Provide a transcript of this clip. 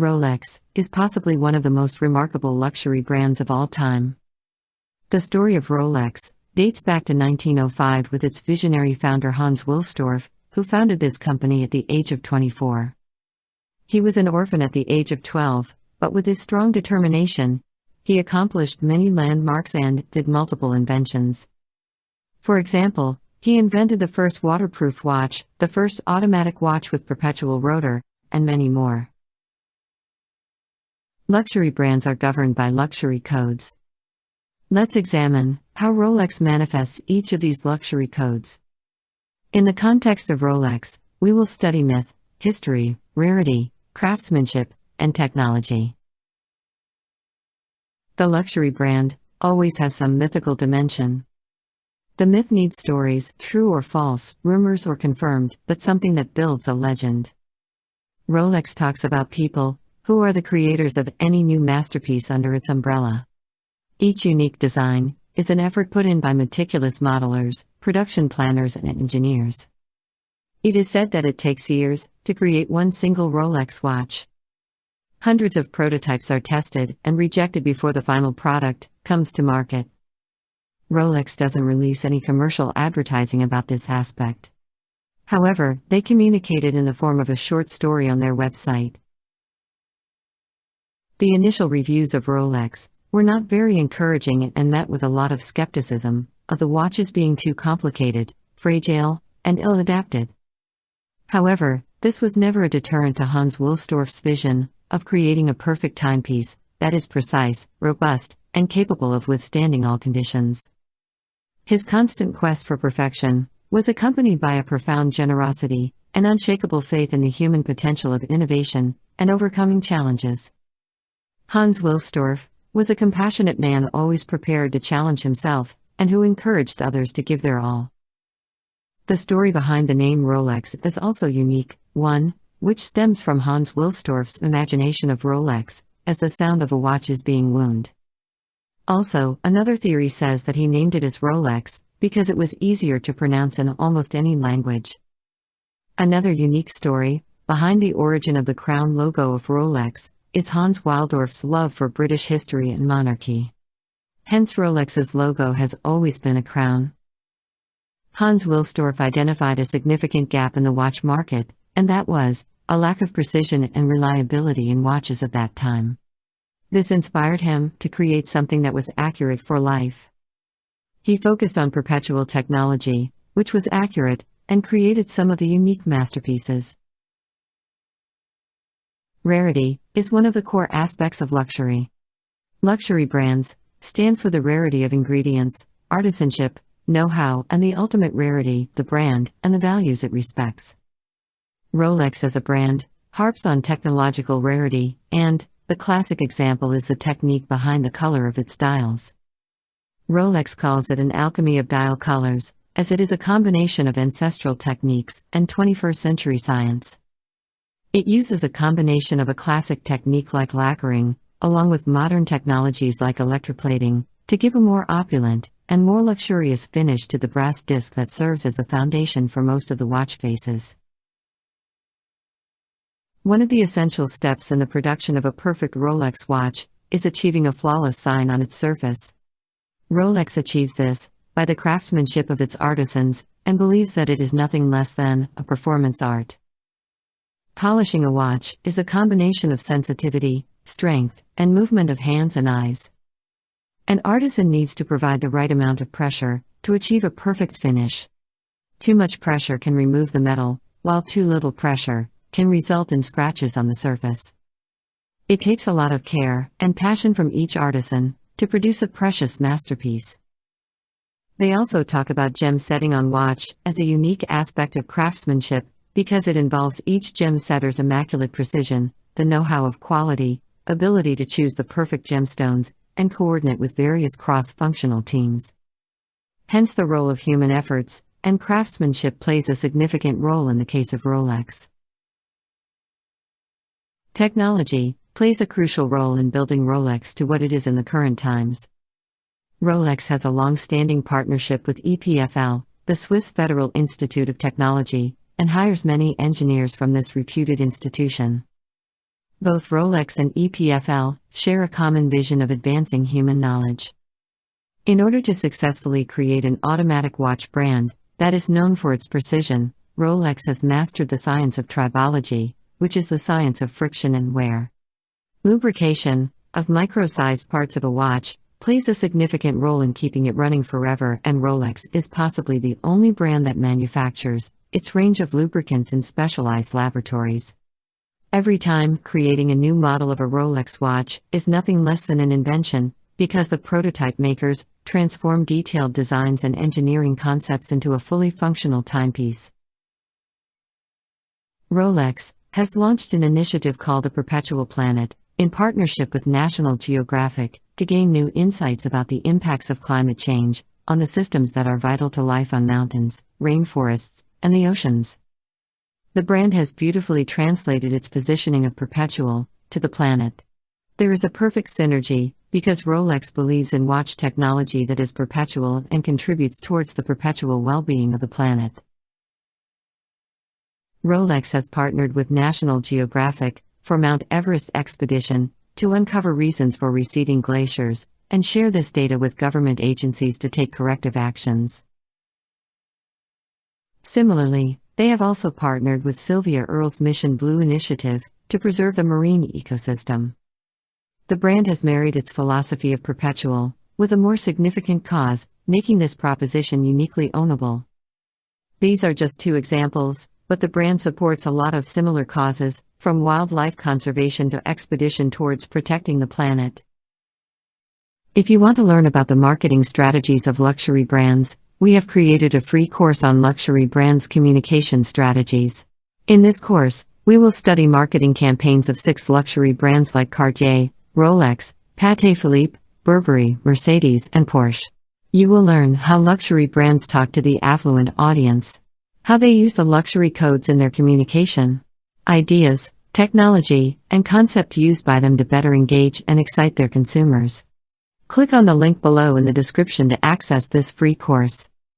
Rolex is possibly one of the most remarkable luxury brands of all time. The story of Rolex dates back to 1905 with its visionary founder Hans Wilsdorf, who founded this company at the age of 24. He was an orphan at the age of 12, but with his strong determination, he accomplished many landmarks and did multiple inventions. For example, he invented the first waterproof watch, the first automatic watch with perpetual rotor, and many more. Luxury brands are governed by luxury codes. Let's examine how Rolex manifests each of these luxury codes. In the context of Rolex, we will study myth, history, rarity, craftsmanship, and technology. The luxury brand always has some mythical dimension. The myth needs stories, true or false, rumors or confirmed, but something that builds a legend. Rolex talks about people who are the creators of any new masterpiece under its umbrella. Each unique design is an effort put in by meticulous modelers, production planners, and engineers. It is said that it takes years to create one single Rolex watch. Hundreds of prototypes are tested and rejected before the final product comes to market. Rolex doesn't release any commercial advertising about this aspect. However, they communicate it in the form of a short story on their website. The initial reviews of Rolex were not very encouraging and met with a lot of skepticism of the watches being too complicated, fragile, and ill-adapted. However, this was never a deterrent to Hans Wilsdorf's vision of creating a perfect timepiece that is precise, robust, and capable of withstanding all conditions. His constant quest for perfection was accompanied by a profound generosity and unshakable faith in the human potential of innovation and overcoming challenges. Hans Wilsdorf was a compassionate man always prepared to challenge himself, and who encouraged others to give their all. The story behind the name Rolex is also unique, one which stems from Hans Wilsdorf's imagination of Rolex as the sound of a watch is being wound. Also, another theory says that he named it as Rolex because it was easier to pronounce in almost any language. Another unique story behind the origin of the crown logo of Rolex is Hans Wilsdorf's love for British history and monarchy. Hence Rolex's logo has always been a crown. Hans Wilsdorf identified a significant gap in the watch market, and that was a lack of precision and reliability in watches of that time. This inspired him to create something that was accurate for life. He focused on perpetual technology, which was accurate, and created some of the unique masterpieces. Rarity is one of the core aspects of luxury. Luxury brands stand for the rarity of ingredients, artisanship, know-how, and the ultimate rarity, the brand, and the values it respects. Rolex as a brand harps on technological rarity, and the classic example is the technique behind the color of its dials. Rolex calls it an alchemy of dial colors, as it is a combination of ancestral techniques and 21st century science. It uses a combination of a classic technique like lacquering, along with modern technologies like electroplating, to give a more opulent and more luxurious finish to the brass disc that serves as the foundation for most of the watch faces. One of the essential steps in the production of a perfect Rolex watch is achieving a flawless sign on its surface. Rolex achieves this by the craftsmanship of its artisans and believes that it is nothing less than a performance art. Polishing a watch is a combination of sensitivity, strength, and movement of hands and eyes. An artisan needs to provide the right amount of pressure to achieve a perfect finish. Too much pressure can remove the metal, while too little pressure can result in scratches on the surface. It takes a lot of care and passion from each artisan to produce a precious masterpiece. They also talk about gem setting on watch as a unique aspect of craftsmanship, because it involves each gem setter's immaculate precision, the know-how of quality, ability to choose the perfect gemstones, and coordinate with various cross-functional teams. Hence the role of human efforts, and craftsmanship plays a significant role in the case of Rolex. Technology plays a crucial role in building Rolex to what it is in the current times. Rolex has a long-standing partnership with EPFL, the Swiss Federal Institute of Technology, and hires many engineers from this reputed institution. Both Rolex and EPFL share a common vision of advancing human knowledge. In order to successfully create an automatic watch brand that is known for its precision, Rolex has mastered the science of tribology, which is the science of friction and wear. Lubrication of micro-sized parts of a watch plays a significant role in keeping it running forever, and Rolex is possibly the only brand that manufactures its range of lubricants in specialized laboratories. Every time, creating a new model of a Rolex watch is nothing less than an invention, because the prototype makers transform detailed designs and engineering concepts into a fully functional timepiece. Rolex has launched an initiative called the Perpetual Planet, in partnership with National Geographic, to gain new insights about the impacts of climate change on the systems that are vital to life on mountains, rainforests, and the oceans. The brand has beautifully translated its positioning of perpetual to the planet. There is a perfect synergy, because Rolex believes in watch technology that is perpetual and contributes towards the perpetual well-being of the planet. Rolex has partnered with National Geographic for Mount Everest expedition to uncover reasons for receding glaciers and share this data with government agencies to take corrective actions. Similarly, they have also partnered with Sylvia Earle's Mission Blue initiative to preserve the marine ecosystem. The brand has married its philosophy of perpetual with a more significant cause, making this proposition uniquely ownable. These are just two examples, but the brand supports a lot of similar causes, from wildlife conservation to expedition towards protecting the planet. If you want to learn about the marketing strategies of luxury brands, we have created a free course on luxury brands' communication strategies. In this course, we will study marketing campaigns of 6 luxury brands like Cartier, Rolex, Patek Philippe, Burberry, Mercedes, and Porsche. You will learn how luxury brands talk to the affluent audience, how they use the luxury codes in their communication, ideas, technology, and concept used by them to better engage and excite their consumers. Click on the link below in the description to access this free course.